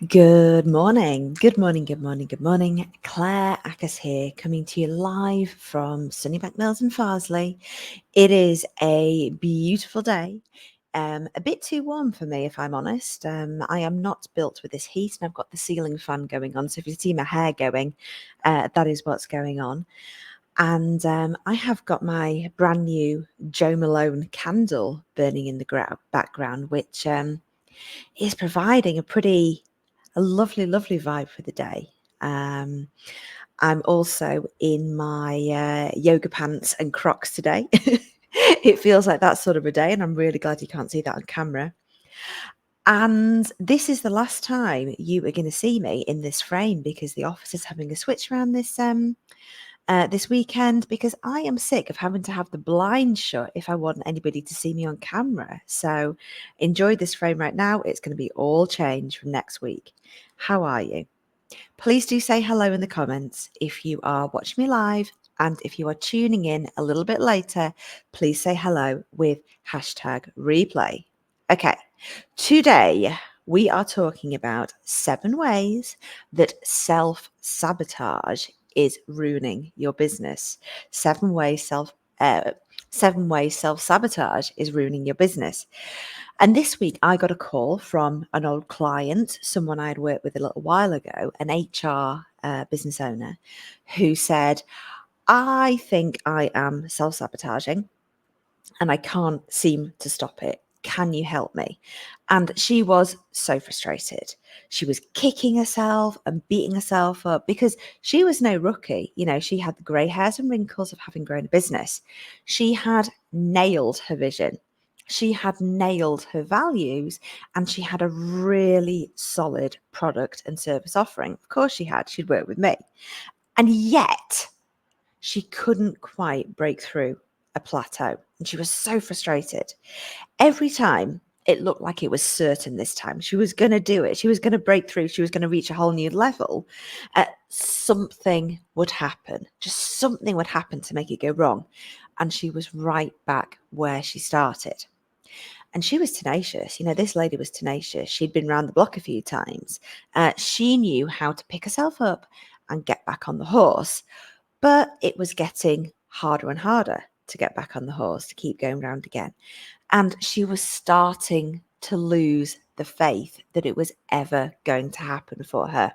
Good morning. Good morning. Good morning. Good morning. Claire Ackers here, coming to you live from sunny Mills and Farsley. It is a beautiful day. A bit too warm for me, if I'm honest. I am not built with this heat, and I've got the ceiling fan going on. So if you see my hair going, that is what's going on. And I have got my brand new Joe Malone candle burning in the background, which is providing a lovely vibe for the day. I'm also in my yoga pants and Crocs today. It feels like that sort of a day, and I'm really glad you can't see that on camera. And this is the last time you are going to see me in this frame, because the office is having a switch around this weekend, because I am sick of having to have the blinds shut if I want anybody to see me on camera. So enjoy this frame right now. It's going to be all change from next week. How are you? Please do say hello in the comments if you are watching me live, and if you are tuning in a little bit later, please say hello with hashtag replay. Okay, today we are talking about 7 ways that self-sabotage is ruining your business. 7 ways self-sabotage is ruining your business. And this week, I got a call from an old client, someone I had worked with a little while ago, an HR business owner, who said, I think I am self-sabotaging and I can't seem to stop it. Can you help me? And she was so frustrated. She was kicking herself and beating herself up because she was no rookie. You know, she had the grey hairs and wrinkles of having grown a business. She had nailed her vision. She had nailed her values, and she had a really solid product and service offering. Of course she had. She'd worked with me. And yet she couldn't quite break through a plateau. And she was so frustrated. Every time it looked like it was certain this time she was going to do it, she was going to break through, she was going to reach a whole new level, something would happen. Just something would happen to make it go wrong. And she was right back where she started. And she was tenacious. You know, this lady was tenacious. She'd been round the block a few times. She knew how to pick herself up and get back on the horse. But it was getting harder and harder to get back on the horse, to keep going round again. And she was starting to lose the faith that it was ever going to happen for her.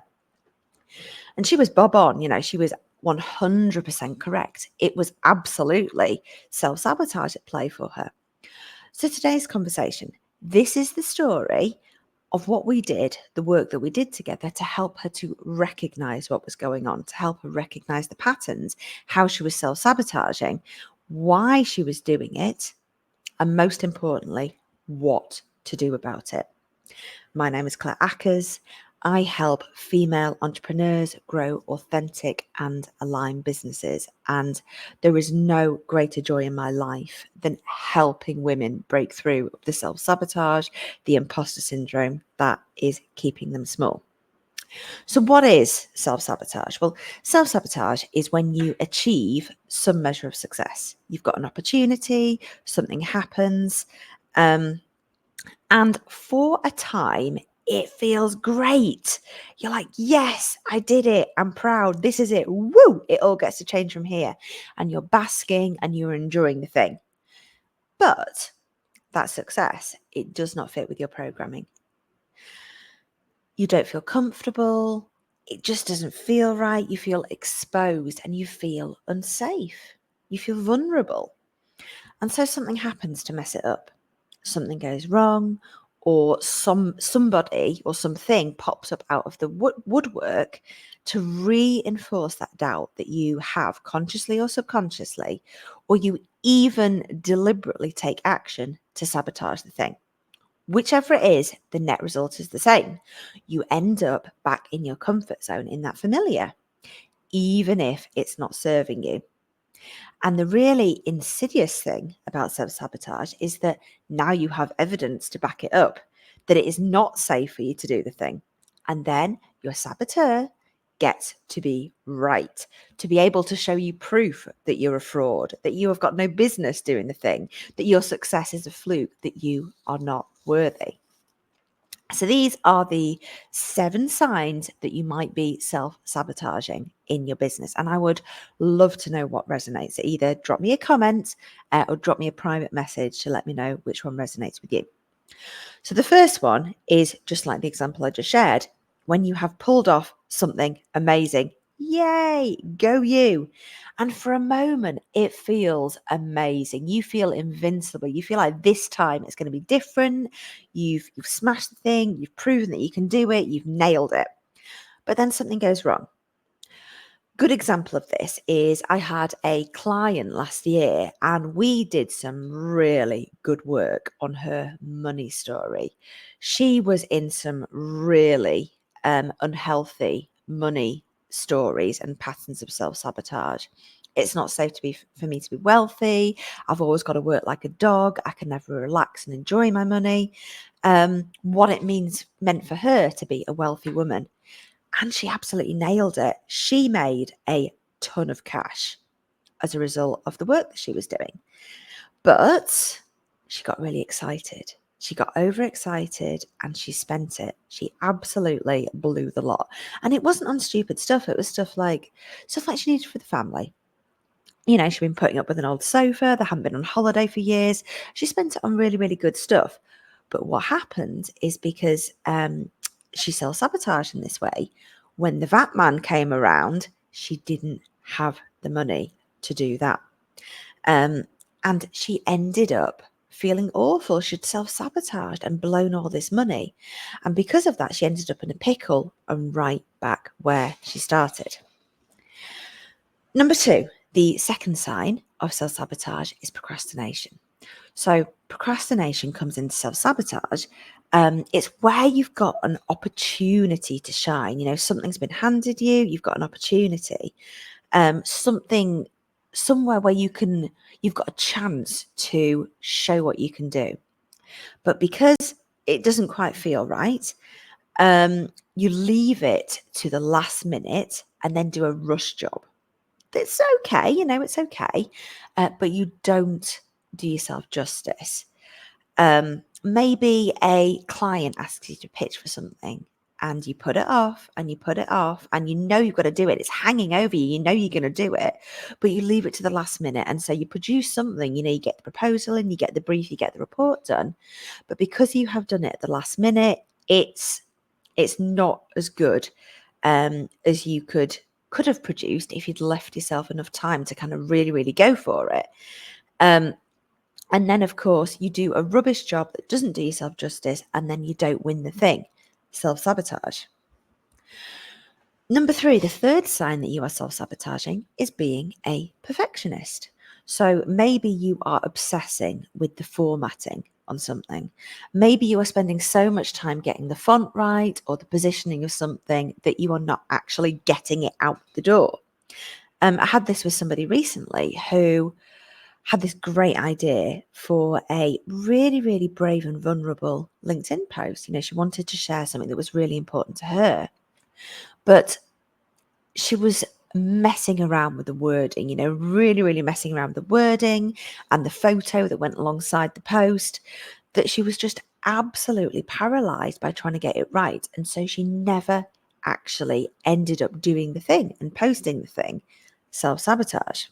And she was bob on, you know, she was 100% correct. It was absolutely self-sabotage at play for her. So today's conversation, this is the story of what we did, the work that we did together to help her to recognize what was going on, to help her recognize the patterns, how she was self-sabotaging, why she was doing it, and most importantly, what to do about it. My name is Claire Ackers. I help female entrepreneurs grow authentic and aligned businesses. And there is no greater joy in my life than helping women break through the self-sabotage, the imposter syndrome that is keeping them small. So what is self-sabotage? Well, self-sabotage is when you achieve some measure of success. You've got an opportunity, something happens, and for a time, it feels great. You're like, yes, I did it. I'm proud. This is it. Woo! It all gets to change from here. And you're basking and you're enjoying the thing. But that success, it does not fit with your programming. You don't feel comfortable. It just doesn't feel right. You feel exposed and you feel unsafe. You feel vulnerable. And so something happens to mess it up. Something goes wrong, or somebody or something pops up out of the woodwork to reinforce that doubt that you have, consciously or subconsciously, or you even deliberately take action to sabotage the thing. Whichever it is, the net result is the same. You end up back in your comfort zone, in that familiar, even if it's not serving you. And the really insidious thing about self-sabotage is that now you have evidence to back it up, that it is not safe for you to do the thing. And then your saboteur gets to be right, to be able to show you proof that you're a fraud, that you have got no business doing the thing, that your success is a fluke, that you are not worthy. So these are the 7 signs that you might be self-sabotaging in your business. And I would love to know what resonates. So either drop me a comment or drop me a private message to let me know which one resonates with you. So the first one is just like the example I just shared. When you have pulled off something amazing, yay, go you. And for a moment, it feels amazing. You feel invincible. You feel like this time it's going to be different. You've smashed the thing. You've proven that you can do it. You've nailed it. But then something goes wrong. Good example of this is I had a client last year and we did some really good work on her money story. She was in some really unhealthy money stories and patterns of self-sabotage. It's not safe for me to be wealthy. I've always got to work like a dog. I can never relax and enjoy my money. What it meant for her to be a wealthy woman. And she absolutely nailed it. She made a ton of cash as a result of the work that she was doing. But she got really excited. She got overexcited and she spent it. She absolutely blew the lot. And it wasn't on stupid stuff. It was stuff like she needed for the family. You know, she'd been putting up with an old sofa. They hadn't been on holiday for years. She spent it on really, really good stuff. But what happened is because she self-sabotaged in this way, when the VAT man came around, she didn't have the money to do that. And she ended up feeling awful. She'd self-sabotaged and blown all this money. And because of that, she ended up in a pickle and right back where she started. Number 2, the second sign of self-sabotage is procrastination. So procrastination comes into self-sabotage. It's where you've got an opportunity to shine. You know, something's been handed you, you've got an opportunity. Somewhere where you've got a chance to show what you can do. But because it doesn't quite feel right, you leave it to the last minute and then do a rush job. It's okay, you know, it's okay, but you don't do yourself justice. Maybe a client asks you to pitch for something and you put it off and you put it off and you know you've got to do it. It's hanging over you. You know you're going to do it, but you leave it to the last minute. And so you produce something, you know, you get the proposal and you get the brief, you get the report done. But because you have done it at the last minute, it's not as good as you could have produced if you'd left yourself enough time to kind of really, really go for it. And then, of course, you do a rubbish job that doesn't do yourself justice, and then you don't win the thing. Self-sabotage. Number 3, the third sign that you are self-sabotaging is being a perfectionist. So maybe you are obsessing with the formatting on something. Maybe you are spending so much time getting the font right or the positioning of something that you are not actually getting it out the door. I had this with somebody recently who had this great idea for a really, really brave and vulnerable LinkedIn post. You know, she wanted to share something that was really important to her, but she was messing around with the wording, you know, really, really messing around with the wording and the photo that went alongside the post, that she was just absolutely paralyzed by trying to get it right. And so she never actually ended up doing the thing and posting the thing. Self-sabotage.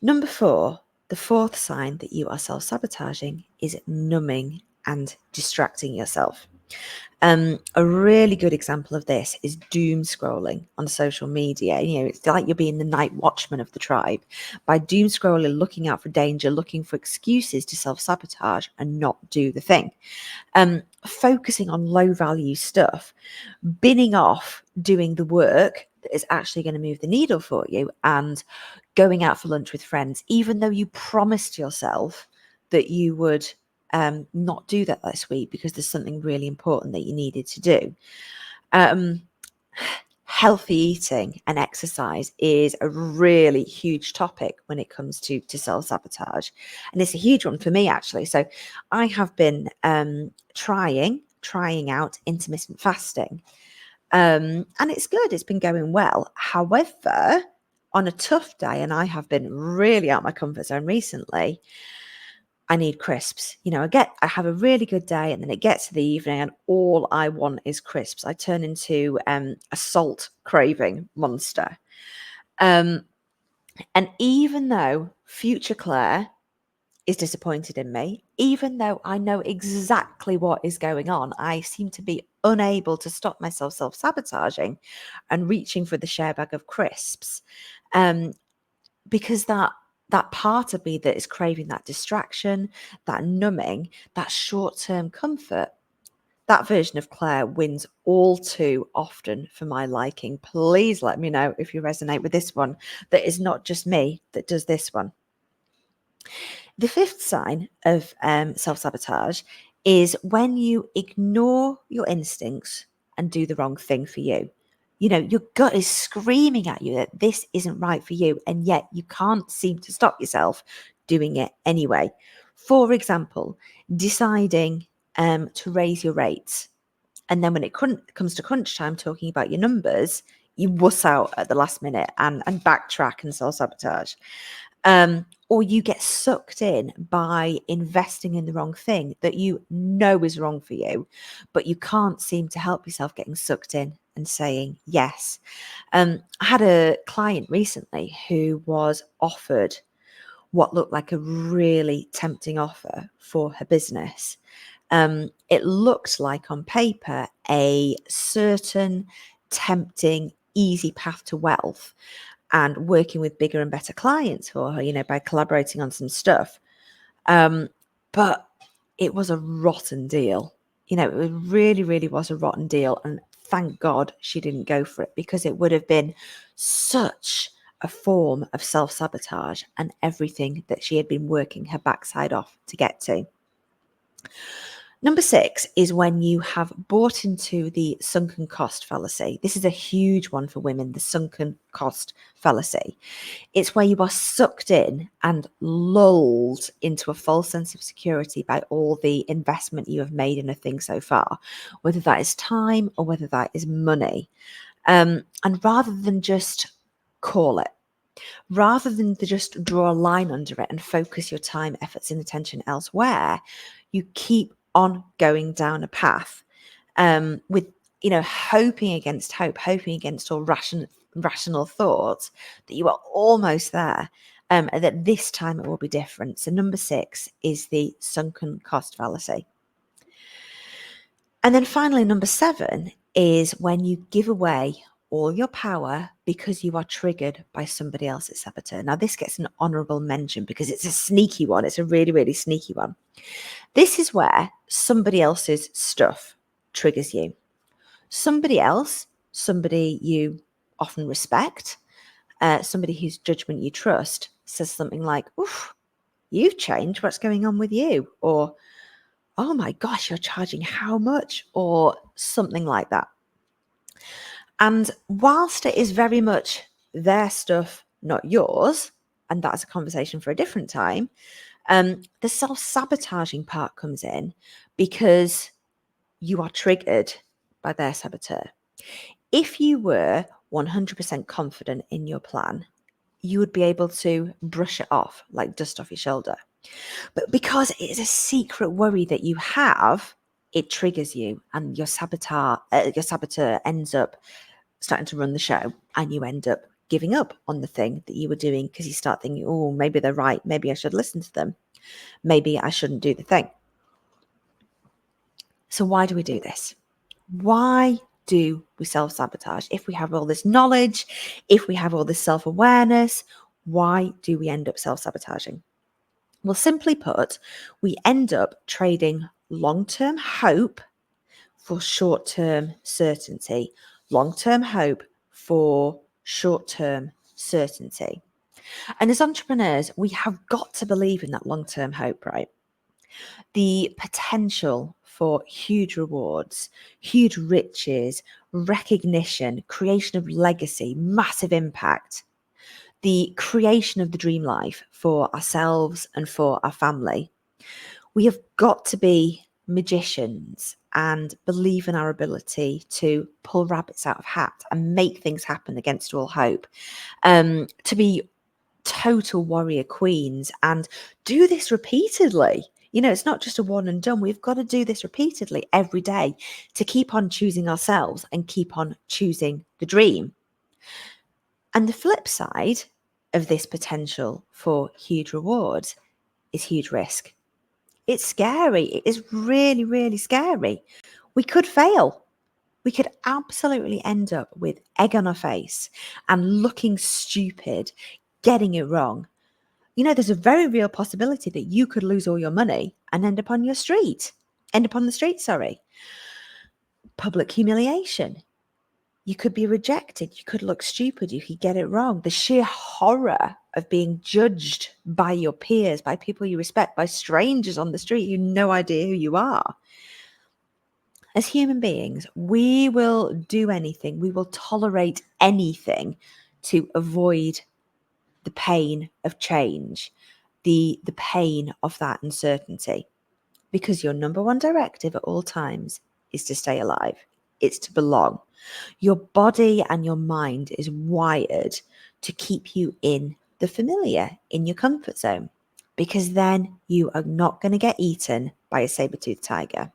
Number 4, the fourth sign that you are self-sabotaging is numbing and distracting yourself. A really good example of this is doom scrolling on social media. You know, it's like you're being the night watchman of the tribe. By doom scrolling, looking out for danger, looking for excuses to self-sabotage and not do the thing. Focusing on low value stuff, binning off doing the work that is actually going to move the needle for you, and going out for lunch with friends, even though you promised yourself that you would not do that this week because there's something really important that you needed to do. Healthy eating and exercise is a really huge topic when it comes to self-sabotage. And it's a huge one for me, actually. So I have been trying out intermittent fasting. And it's good. It's been going well. However, on a tough day, and I have been really out of my comfort zone recently, I need crisps. I have a really good day, and then it gets to the evening and all I want is crisps. I turn into a salt craving monster. Um, and even though future Claire is disappointed in me, even though I know exactly what is going on, I seem to be unable to stop myself self-sabotaging and reaching for the share bag of crisps. Because that part of me that is craving that distraction, that numbing, that short-term comfort, that version of Claire wins all too often for my liking. Please let me know if you resonate with this one. That is not just me that does this one. The fifth sign of self-sabotage is when you ignore your instincts and do the wrong thing for you. Your gut is screaming at you that this isn't right for you, and yet you can't seem to stop yourself doing it anyway. For example, deciding to raise your rates, and then when it comes to crunch time, talking about your numbers, you wuss out at the last minute and backtrack and self-sabotage. Or you get sucked in by investing in the wrong thing that you know is wrong for you, but you can't seem to help yourself getting sucked in and saying yes. I had a client recently who was offered what looked like a really tempting offer for her business. It looked like on paper a certain tempting, easy path to wealth and working with bigger and better clients for her, by collaborating on some stuff. But it was a rotten deal. It really, really was a rotten deal. And thank God she didn't go for it, because it would have been such a form of self-sabotage and everything that she had been working her backside off to get to. Number 6 is when you have bought into the sunken cost fallacy. This is a huge one for women, the sunken cost fallacy. It's where you are sucked in and lulled into a false sense of security by all the investment you have made in a thing so far, whether that is time or whether that is money. And rather than just call it, rather than just draw a line under it and focus your time, efforts, and attention elsewhere, you keep on going down a path with hoping against hope, hoping against all rational thoughts that you are almost there, and that this time it will be different. So number 6 is the sunken cost fallacy. And then finally, number 7 is when you give away all your power because you are triggered by somebody else's saboteur. Now, this gets an honorable mention because it's a sneaky one. It's a really, really sneaky one. This is where somebody else's stuff triggers you. Somebody else, somebody you often respect, somebody whose judgment you trust, says something like, "Oof, you've changed. What's going on with you?" Or, "Oh my gosh, you're charging how much?" Or something like that. And whilst it is very much their stuff, not yours, and that's a conversation for a different time, the self-sabotaging part comes in because you are triggered by their saboteur. If you were 100% confident in your plan, you would be able to brush it off like dust off your shoulder. But because it is a secret worry that you have, it triggers you, and your saboteur ends up starting to run the show, and you end up giving up on the thing that you were doing because you start thinking, oh, maybe they're right. Maybe I should listen to them. Maybe I shouldn't do the thing. So why do we do this? Why do we self-sabotage? If we have all this knowledge, if we have all this self-awareness, why do we end up self-sabotaging? Well, simply put, we end up trading long-term hope for short-term certainty. Long-term hope for short-term certainty. And as entrepreneurs, we have got to believe in that long-term hope, right? The potential for huge rewards, huge riches, recognition, creation of legacy, massive impact, the creation of the dream life for ourselves and for our family. We have got to be magicians and believe in our ability to pull rabbits out of hat and make things happen against all hope, to be total warrior queens and do this repeatedly. It's not just a one and done. We've got to do this repeatedly every day to keep on choosing ourselves and keep on choosing the dream. And the flip side of this potential for huge rewards is huge risk. It's scary. It is really, really scary. We could fail. We could absolutely end up with egg on our face and looking stupid, getting it wrong. There's a very real possibility that you could lose all your money and end up on the street. Public humiliation. You could be rejected. You could look stupid. You could get it wrong. The sheer horror of being judged by your peers, by people you respect, by strangers on the street who have no idea who you are. As human beings, we will do anything. We will tolerate anything to avoid the pain of change, the pain of that uncertainty. Because your number one directive at all times is to stay alive. It's to belong. Your body and your mind is wired to keep you in the familiar, in your comfort zone, because then you are not going to get eaten by a saber-toothed tiger.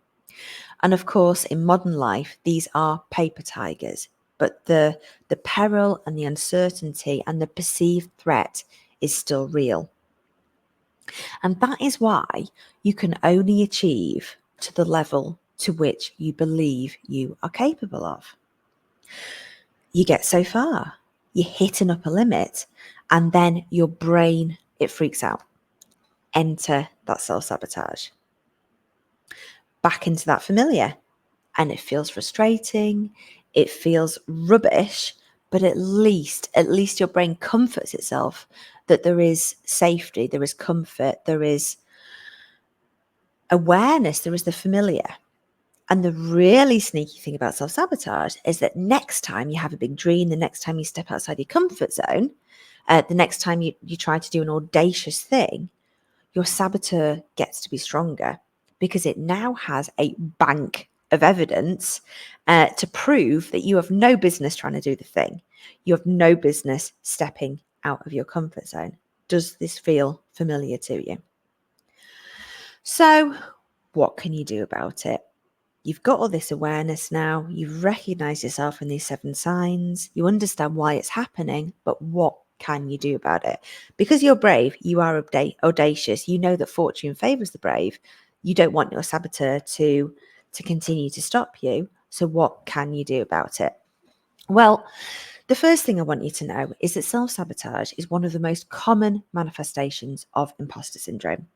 And of course, in modern life, these are paper tigers, but the peril and the uncertainty and the perceived threat is still real. And that is why you can only achieve to the level to which you believe you are capable of. You get so far, you hit an upper limit, and then your brain, it freaks out. Enter that self-sabotage. Back into that familiar. And it feels frustrating. It feels rubbish, but at least your brain comforts itself that there is safety, there is comfort, there is awareness, there is the familiar. And the really sneaky thing about self-sabotage is that next time you have a big dream, the next time you step outside your comfort zone, the next time you try to do an audacious thing, your saboteur gets to be stronger because it now has a bank of evidence to prove that you have no business trying to do the thing. You have no business stepping out of your comfort zone. Does this feel familiar to you? So, what can you do about it? You've got all this awareness now. You've recognized yourself in these 7 signs. You understand why it's happening, but what can you do about it? Because you're brave, you are audacious. You know that fortune favors the brave. You don't want your saboteur to continue to stop you. So what can you do about it? Well, the first thing I want you to know is that self-sabotage is one of the most common manifestations of imposter syndrome.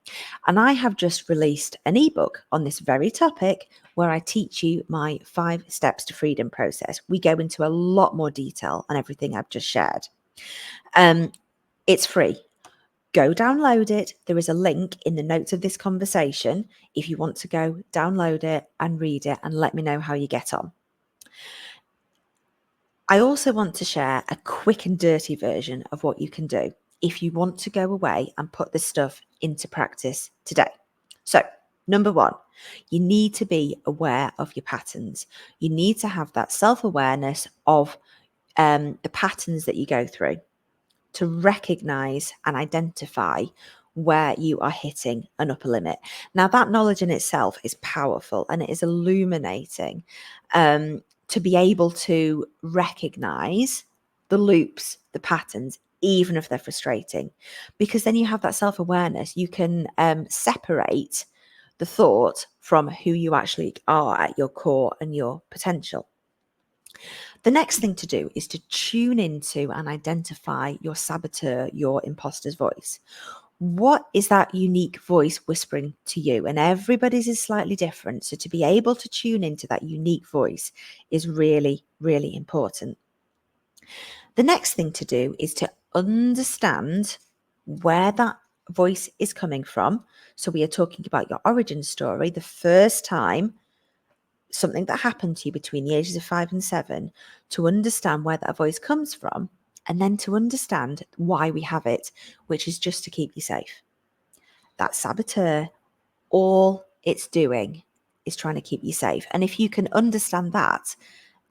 And I have just released an ebook on this very topic where I teach you my 5 steps to freedom process. We go into a lot more detail on everything I've just shared. It's free. Go download it. There is a link in the notes of this conversation if you want to go download it and read it and let me know how you get on. I also want to share a quick and dirty version of what you can do if you want to go away and put this stuff into practice today. So, number 1, you need to be aware of your patterns. You need to have that self-awareness of the patterns that you go through to recognize and identify where you are hitting an upper limit. Now, that knowledge in itself is powerful and it is illuminating. To be able to recognize the loops, the patterns, even if they're frustrating, because then you have that self-awareness. You can separate the thought from who you actually are at your core and your potential. The next thing to do is to tune into and identify your saboteur, your imposter's voice. What is that unique voice whispering to you? And everybody's is slightly different. So to be able to tune into that unique voice is really, really important. The next thing to do is to understand where that voice is coming from. So we are talking about your origin story, the first time something that happened to you between the ages of 5 and 7, to understand where that voice comes from. And then to understand why we have it, which is just to keep you safe. That saboteur, all it's doing is trying to keep you safe. And if you can understand that,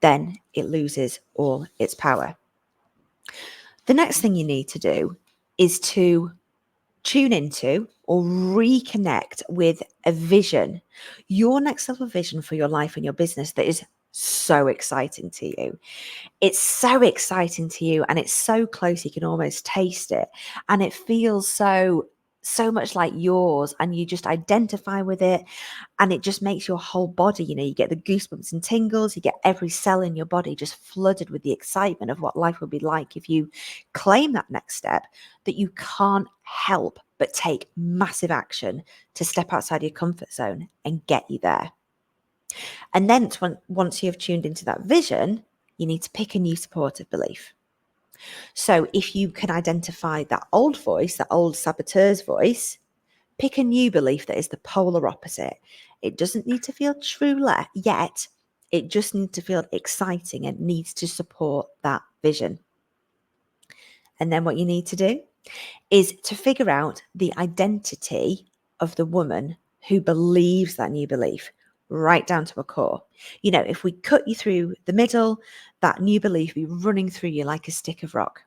then it loses all its power. The next thing you need to do is to tune into or reconnect with a vision, your next level vision for your life and your business that is so exciting to you. It's so exciting to you and it's so close you can almost taste it. And it feels so much like yours, and you just identify with it, and it just makes your whole body, you get the goosebumps and tingles, you get every cell in your body just flooded with the excitement of what life would be like if you claim that next step, that you can't help but take massive action to step outside your comfort zone and get you there. And then once you've tuned into that vision, you need to pick a new supportive belief. So if you can identify that old voice, that old saboteur's voice, pick a new belief that is the polar opposite. It doesn't need to feel true yet. It just needs to feel exciting and needs to support that vision. And then what you need to do is to figure out the identity of the woman who believes that new belief, right down to a core. If we cut you through the middle, that new belief will be running through you like a stick of rock.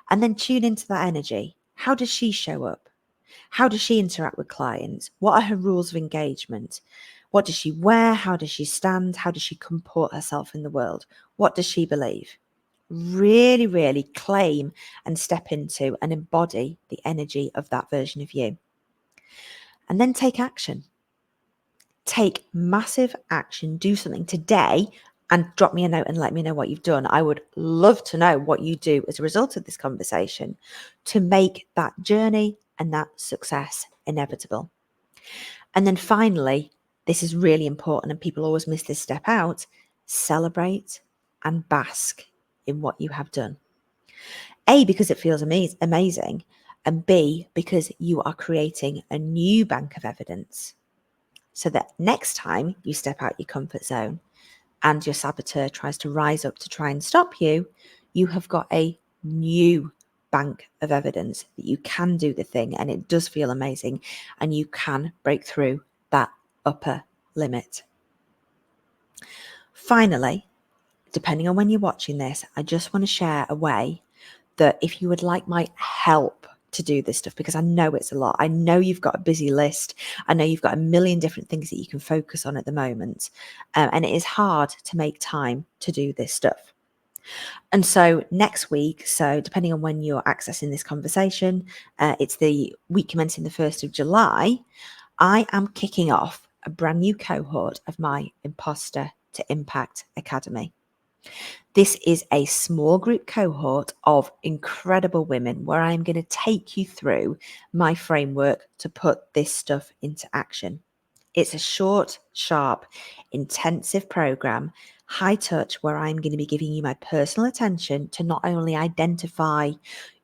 And then tune into that energy. How does she show up? How does she interact with clients? What are her rules of engagement? What does she wear? How does she stand? How does she comport herself in the world? What does she believe? Really, really claim and step into and embody the energy of that version of you. And then take action. Take massive action. Do something today and drop me a note and let me know what you've done. I would love to know what you do as a result of this conversation to make that journey and that success inevitable. And then finally, this is really important and people always miss this step out, celebrate and bask in what you have done. A, because it feels amazing, and B, because you are creating a new bank of evidence so that next time you step out your comfort zone and your saboteur tries to rise up to try and stop you, you have got a new bank of evidence that you can do the thing and it does feel amazing and you can break through that upper limit. Finally, depending on when you're watching this, I just want to share a way that if you would like my help to do this stuff, because I know it's a lot. I know you've got a busy list. I know you've got a million different things that you can focus on at the moment. And it is hard to make time to do this stuff. And so next week, so depending on when you're accessing this conversation, it's the week commencing the 1st of July, I am kicking off a brand new cohort of my Imposter to Impact Academy. This is a small group cohort of incredible women where I'm going to take you through my framework to put this stuff into action. It's a short, sharp, intensive program, high touch, where I'm going to be giving you my personal attention to not only identify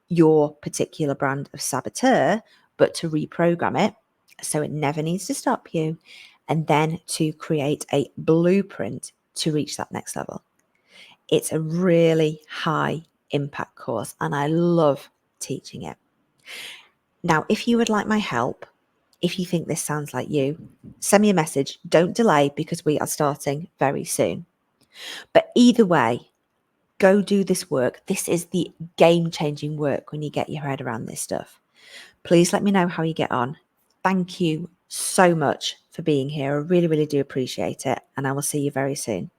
your particular brand of saboteur, but to reprogram it so it never needs to stop you, and then to create a blueprint to reach that next level. It's a really high impact course and I love teaching it. Now, if you would like my help, if you think this sounds like you, send me a message. Don't delay because we are starting very soon. But either way, go do this work. This is the game-changing work when you get your head around this stuff. Please let me know how you get on. Thank you so much for being here. I really, really do appreciate it. And I will see you very soon.